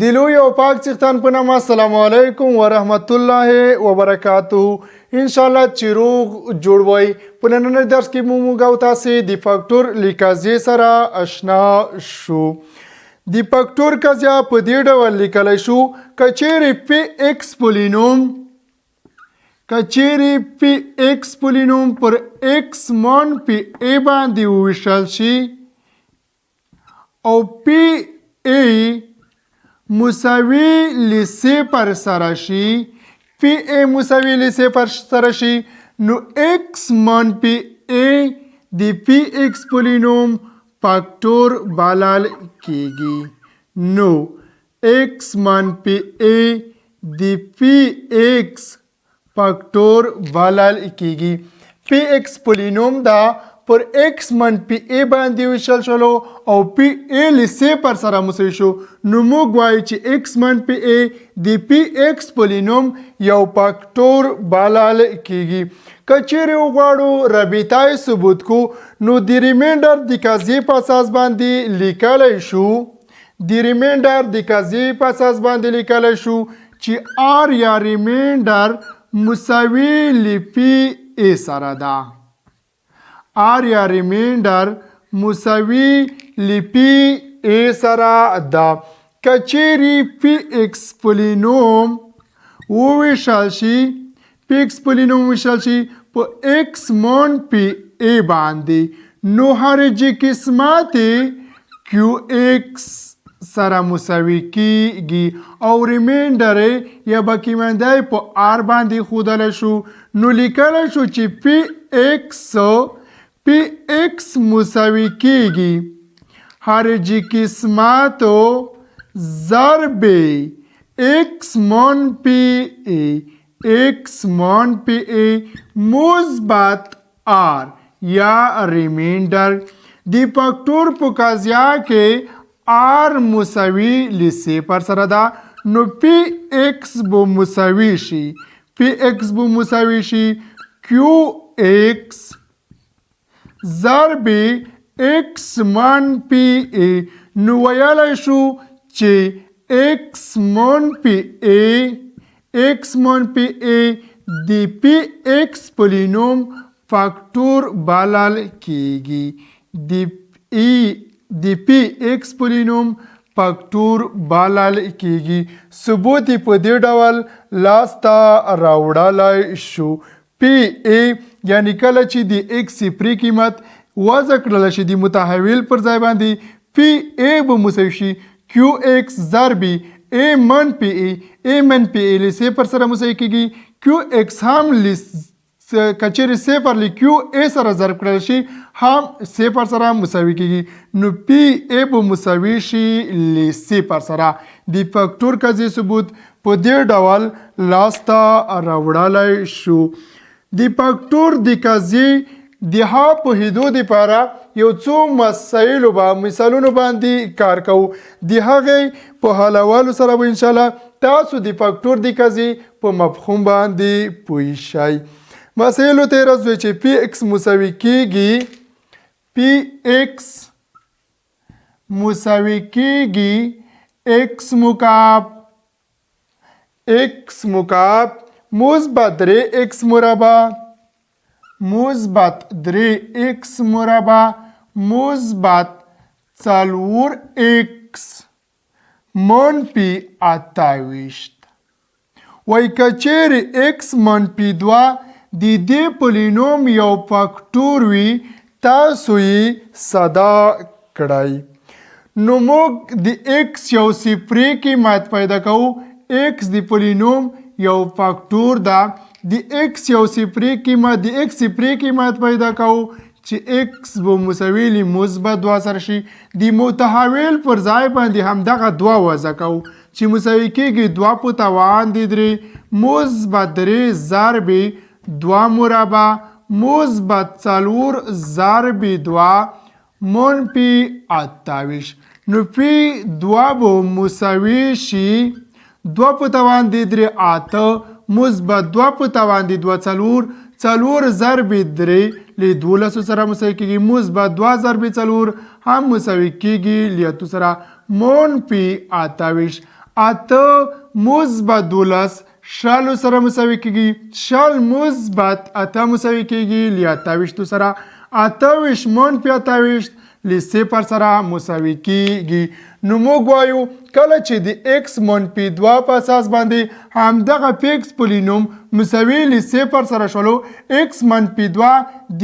د لوی او پاک څښتن په نامه السلام علیکم ورحمت الله وبرکاته ان شاء الله چې روغ جوړ وای په نننۍ درس کې موږ او تاسو د فاکتور لیکازي سره آشنا شو د فاکتور قضیه په دې ډول لیکل شو کچېرې پی ایکس پولینوم پر ایکس مون پی ای باندې وویشل شي او پی ای مساوي ل صفر سره شي پی ای مساوي ل صفر سره شي نو ایکس من پی ای د پی ایکس پولینوم فاکتور بلل کیږي نو ایکس من پی ای د پی ایکس فاکتور بلل کیږي پی ایکس پولینوم دا پر ایکس من پی ای باندې ویشل شلو او پی ای ل صفر سره مساوي شو نو موږ وایو چې ایکس من پی ای د پی ایکس پولینوم یو فاکتور بلل کیږي که چیرې وغواړو رابطه ثبوت کو نو د ریمایندر د قضیې په اساس باندې لیکلی شو چې آر یا ریمایندر مساوي ل پی ای سره ده آر یا ریمایندر مساوي ل پی ای سره ده که چیرې پی ایکس پولینوم وویشل شي په ایکس مون پی ای باندې نو هرجې قسمت کیو ایکس سره مساوي کیږي او ریمایندر یا باقی مانده په آر باندې ښودلی شو نو لیکلی شو چې پی ایکس مساوي کیږي هرجې قسمتو ضرب ایکس مون پی ای مثبت آر یا ریمایندر د فاکتور په قضیه کې آر مساوي ل صفر سره ده نو پی ایکس به مساوي شي کیو ایکس ضرب ایکس من پی ای نو ویلی شو چې ایکس مون پی ای د پی ایکس پولینوم فاکتور بلل کیږي د پی ایکس پولینوم فاکتور بلل کیږي ثبوت په دې ډول لاسته راوړلی شو پی ای یعنی کله چې د ایکس صفري قیمت وضع کړل شي د متحول پر ځای باندې پی ای به مساوي شي کیو ایکس ضرب ای من پی ای ل صفر سره مساوي کیږي کیو ایکس هم کچېرې صفر ل کیو ای سره ضرب کړل شي هم صفر سره مساوي کیږي نو پی ای به مساوي شي ل صفر سره د فاکتور قضیې ثبوت په دې ډول لاسته راوړلی شو د فاکتور د قضیې د ها پوهېدو دپاره یو څو مثالونو باندې کار کوو د هغې په حلولو سره به انشاءالله تاسو د فاکتور د قضیې په مفهوم باندې پوه شئ مسایلو ته راځو چې پی ایکس مساوي کیږي ایکس مکعب مثبت 3 ایکس مربع مثبت 4 ایکس منفي 28 وای کچېرې ایکس منفي 2 د دې پولینوم یو فاکتور وي تاسو یې ساده کړئ نو موږ د ایکس یو صفري قیمت پیدا کوو ایکس د پولینوم یو فاکتور ده د ایکس یو صفري قیمت پیدا کوو چې ایکس به مساوي ل مثبت 2 سره شي د متحول پر ځای باندې همدغه 2 وضع کوو چې مساوي کیږي 2 په توان د 3 مثبت 3 ضرب 2 مربع مثبت 4 ضرب 2 منفي 28 نو پی 2 به مساوي شي 2 په توان د 3 8 مثبت 2 په توان د 2 4 ضرب 3 ل 12 سره مساوي کیږي مثبت 2 ضرب 4 هم مساوي کیږي ل 8 سره منفي 28 8 مثبت 12 شالو سره مساوي کیږي. شال مثبت 8 مساوي کیږي ل 28 سره. 28 منفي 28 ل 0 سره مساوي کیږي. نو موږ وایو کله چې د x منفي 2 په اساس باندې همدغه پی ایکس پولینوم مساوي ل 0 سره شولو، x منفي 2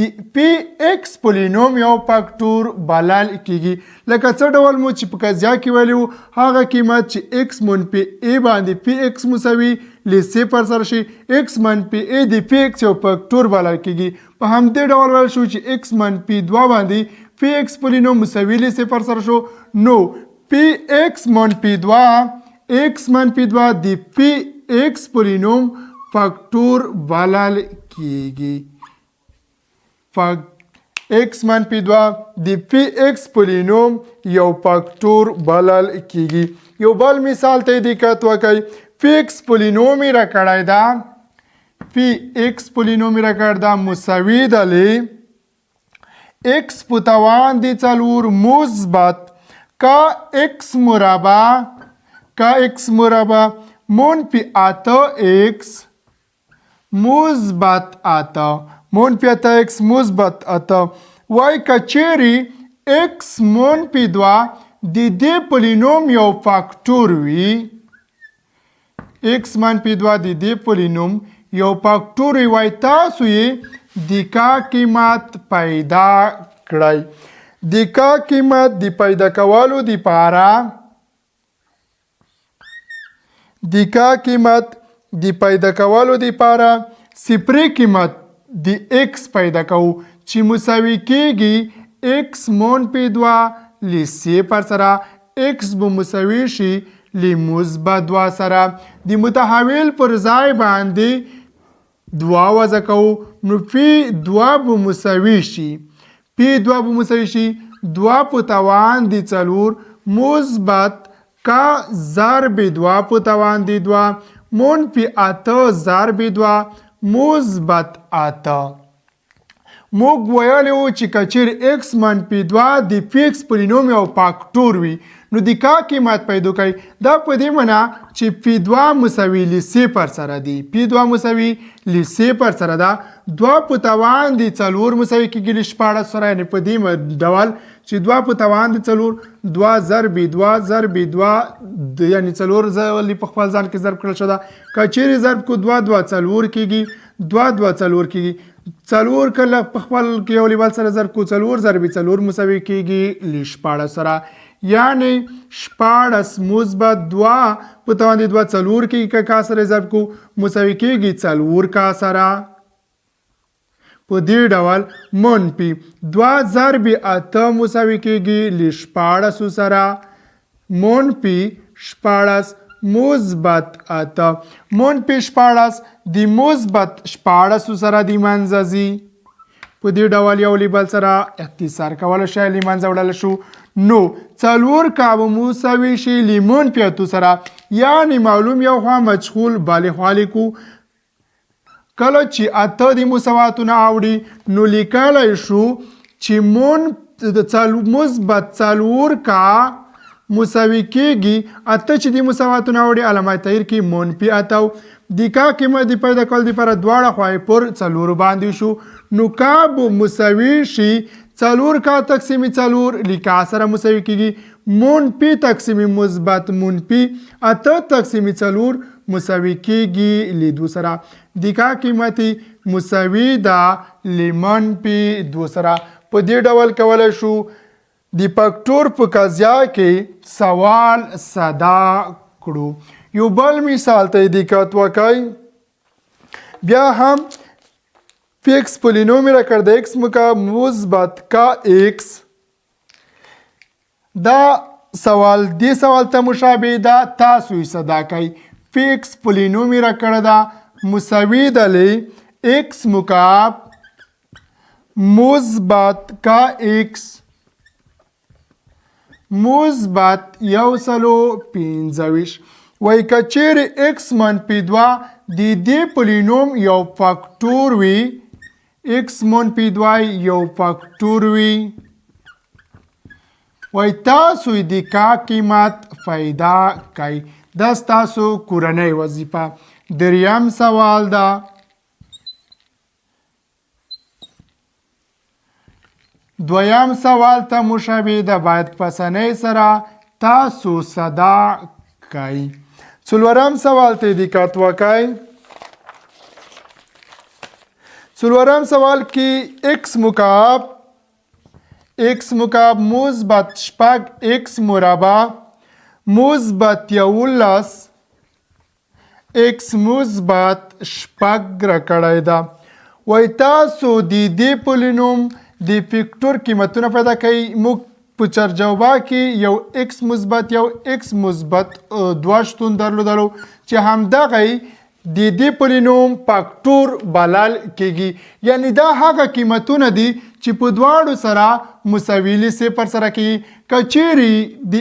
د پی ایکس پولینوم یو فاکتور بلل کیږي. لکه څه ډول مو چې په قضیه کې ویلو هغه قیمت چې x منفي a باندې پی ایکس مساوي ل 0 سره شي، x منفي a د پی ایکس یو فاکتور بلل کیږي. په همدې ډول ویل شو چې x منفي 2 باندې پی ایکس پولینوم مساوي ل 0 سره شو. نو پی ایکس منفي 2 x منفي 2 د پی ایکس پولینوم فاکتور بلل کیږي. x منفي 2 د پی ایکس پولینوم یو فاکتور بلل کیږي. یو بل مثال ته دقت وکړئ. پی ایکس پولینوم را کړای دا، پی ایکس پولینوم را کړ دا مساوي ده ل x په توان د 4 مثبت کا x مربع منفي 8x مثبت 8 منفي 8x مثبت 8 وای کچيري x منفي 2 د دې پولینوم یو فاکتور وي، x منفي 2 د دې پولینوم یو فاکتور وي، تاسو یې د کا قیمت پیدا کړئ. د کا قیمت د پیدا کولو لپاره صفري قیمت د x پیدا کوو چې مساوي کیږي x منفي 2 ل 0 سره. x به مساوي شي ل مثبت 2 سره. د متحول پر ځای باندې 2 وضع کوو، نو پی 2 به مساوي شي 2 په توان د 4 مثبت کا ضرب 2 په توان د 2 منفي 8 ضرب 2 مثبت 8. موږ ویلی وو چې کچیر x منفي 2 د پی ایکس پولینوم یو فاکتور وي، نو د کا قیمت پیدا کوي. دا په دې معنا چې پی 2 مساوي ل 0 سره دی، پی 2 مساوي ل 0 سره ده. 2 په توان د 4 مساوي کیږي ل 14 سره، یعنی په دې ډول چې 2 په توان د 4 2 ضرب 2 ضرب 2 یعنی 4 ځلې په خپل ځان کې ضرب کړل شو. ده کچېرې ضرب کو 2 2 4 کیږي، 2 2 4 کیږي. 4 کله په خپل کې یو لیوال سره ضرب کو 4 ضرب 4 مساوي کیږي ل 14 سره، یعنی 14 مثبت 2 په توان د 2 4 کیږي کا سره ضرب کو مساوي کیږي 4 کا سره. په دې ډول منفي 2 ضرب 8 مساوي کیږي ل 14 سره، منفي 14 مثبت 8 منفي 14 د مثبت 14 سره د منځه ځي. په دې ډول یو لیبل سره اختصار کول شي ل منځه وړل شو. نو 4 کا به مساوي شي ل منفي 8 سره، یعنی معلوم یو خوا مجهول بل خوا لیکو. کله چې 8 د مساواتونه اوړي نو لیکلی شو چې مثبت 4 کا مساوي کیږي 8 چې د مساواتونه اوړي علامه تغییر کې منفي 8. د کا قیمت د پیدا کولو لپاره دواړه خواې پر 4 باندې شو، نو کا به مساوي شي 4 کا تقسیم 4 لیکا سره مساوي کیږي منفي تقسیم مثبت منفي 8 تقسیم 4 مساوي کیږي ل 2 سره. د کا قیمت مساوي ده ل منفي 2 سره. په دې ډول کولی شو د فاکتور په قضیه کې سوال ساده کړو. یو بل مثال ته دقت وکړئ. بیا هم پی ایکس پولینوم را کړ د ایکس مکا مثبت کا ایکس. دا سوال دی سوال ته مشابه ده، تاسو یې صدا کوئ. پی ایکس پولینوم را کړ دا مساوي ده ل ایکس مکعب مثبت کا ایکس مثبت 125. وای کچېرې x منفي 2 د دې پولینوم یو فاکتور وي، x منفي 2 یو فاکتور وي. وای تاسو د کا قیمت پیدا کوئ. دا ستاسو کورنۍ وظیفه. دریم سوال ده دویم سوال ته مشابه ده باید پسنۍ سره تاسو صدا کوئ. څلورم سوال ته دقت وکړئ. څلورم سوال کې x مکعب مثبت 6x مربع مثبت 11 x مثبت 6 راکړی ده. وایي تاسو د دې پولینوم د فیکټور قیمتونه پیدا کوي. موږ په چرجوبه کې یو x مثبت یو x مثبت 2 شتون درلودلو چې همدغه د دې پولینوم فاکټور بلل کېږي. یعنی دا هغه قیمتونه دي چې په دواړو سره مساوي له صفر سره کېږي. که چیرې د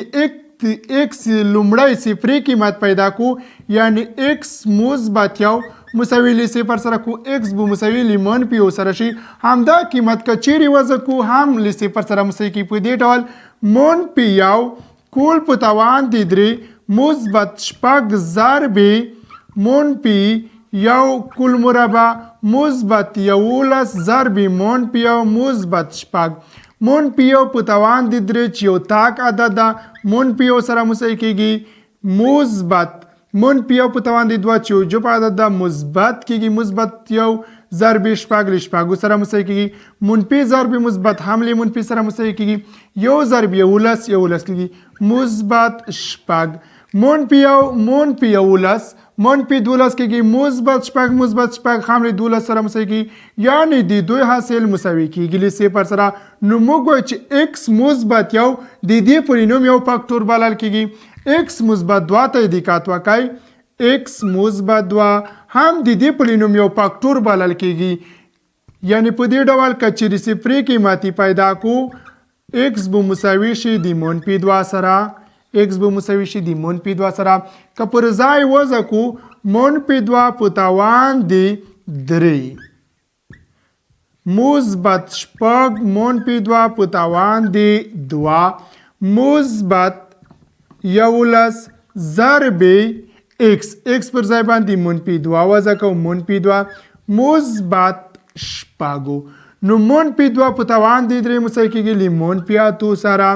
x لومړی صفري قیمت پیدا کو یعنی x مثبت یو مساوي له صفر سره کو x به مساوي له منفي یو سره شي همدا قیمت که چیرې وضع کو هم له صفر سره مساوي کېږي. په دې ډول منفي یو کول په توان د 3 مثبت 6 ضرب منفي یو کل مربع مثبت 11 ضرب منفي یو مثبت 6 منفي یو په توان د 3 چې یو تاک عدد ده منفي یو سره مساوي کېږي مثبت منفي یو په توان د 2 چې یو جوپ عدد ده مثبت کېږي مثبت یو ضرب 6 له 6 سره مساوي کېږي منفي ضرب مثبت هم له منفي سره مساوي کېږي یو ضرب 11 کېږي مثبت 6 منفي یو منفي 11 منفي 12 کېږي مثبت 6 هم له 12 سره مساوي کېږي یعنی د دوی حاصل مساوي کېږي له صفر سره. نو موږ وایو چې x مثبت یو د دې پولینوم یو فاکټور بلل کېږي. x مثبت 2 ته دقت وکړئ. x مثبت 2 هم د دې پولینوم یو فاکټور بلل کېږي. یعنی په دې ډول که چیرې صفري قیمتي پیدا کو x به مساوي شي د منفي 2 سره x به مساوي شي د منفي 2 سره. که پر ځای وضع کو منفي 2 په توان د 3 مثبت 6 منفي 2 په توان د 2 مثبت 11 ضرب x پر ځای باندې منفي 2 وضع کوو منفي 2 مثبت 6 نو منفي 2 په توان د 3 مساوي کېږي له منفي 8 سره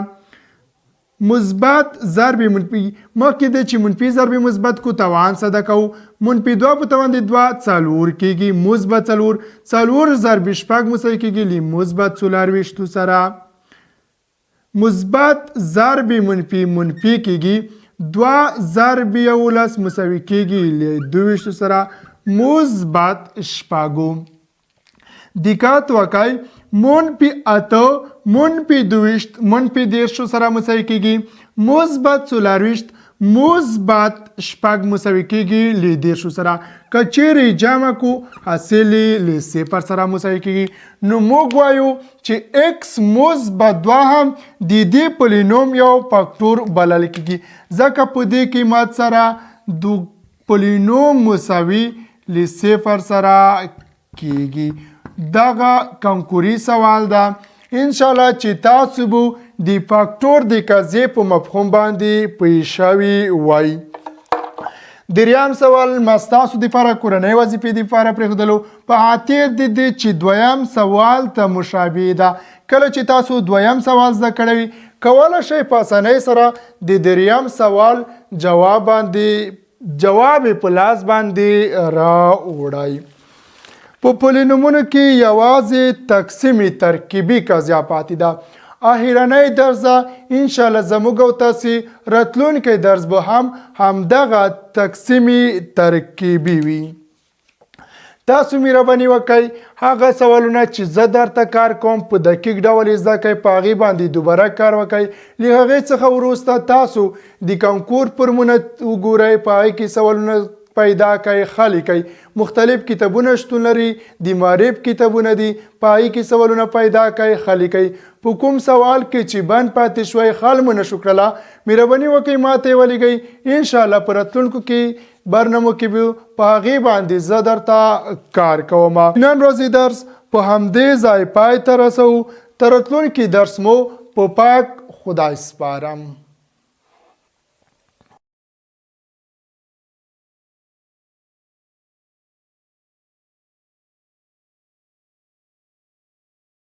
مثبت ضرب منفي مخکې د چې منفي ضرب مثبت کو توان صدا کوو منفي 2 په توان د 2 څلور کېږي مثبت 4 ضرب 6 مساوي کېږي له مثبت 24 سره مثبت ضرب منفي کېږي 2 ضرب 11 مساوي کېږي له 22 سره مثبت 6 دقت وکړئ منفي 8 منفي 22 منفي 10 سره مساوي کېږي مثبت 24 مثبت 6 مساوي کېږي له 10 سره. که چیرې جمع کو حاصل له صفر سره مساوي کېږي. نو موږ وایو چې x مثبت 2 هم د دې پولینوم یو فاکټور بلل کېږي ځکه په دې قیمت سره د پولینوم مساوي له صفر سره کېږي. دغه کنکوري سوال ده ان شاء الله چې تاسو به د فاکټور د قضیې په مفهوم باندې پوه شوي وای. دریم سوال ما ستاسو دپاره کورنۍ وظیفې دپاره پرېښودلو په خاطر د دې چې دویم سوال ته مشابه ده. کله چې تاسو دویم سوال زده کړی وي کولی شئ په اسانۍ سره د دریم سوال جواب په لاس باندې راوړئ. په پولینومونو کې یوازې تقسیم ترکیبي قضیه پاتې ده. اخرنی درس ده ان شاء الله زموږ او تاسې راتلونکی درس به همدغه تقسیم ترکیبي وي. تاسو مهرباني وکړئ هغه سوالونه چې زه درته کار کوم په دقیق ډول یې زده کړئ په هغې باندې دوباره کار وکړئ. له هغې څخه وروسته تاسو د کانکور فورمونه وګورئ په هغې کې سوالونه پیدا کوي خالی کوي. مختلف کتابونه شتون لري د معرف کتابونه دي په هغې کې سوالونه پیدا کوي خالی کوي. په کوم سوال کې چې بند پاتې شوی حل مو نشو کړله مهرباني وکړئ ماته یې ولیږئ. انشاءالله په راتلونکو کې برنامو کې به په هغې باندې زه درته کار کوم. نن ورځې درس په همدې ځای پای ته رسوو. تر راتلونکي درس مو په پاک خدای سپارم.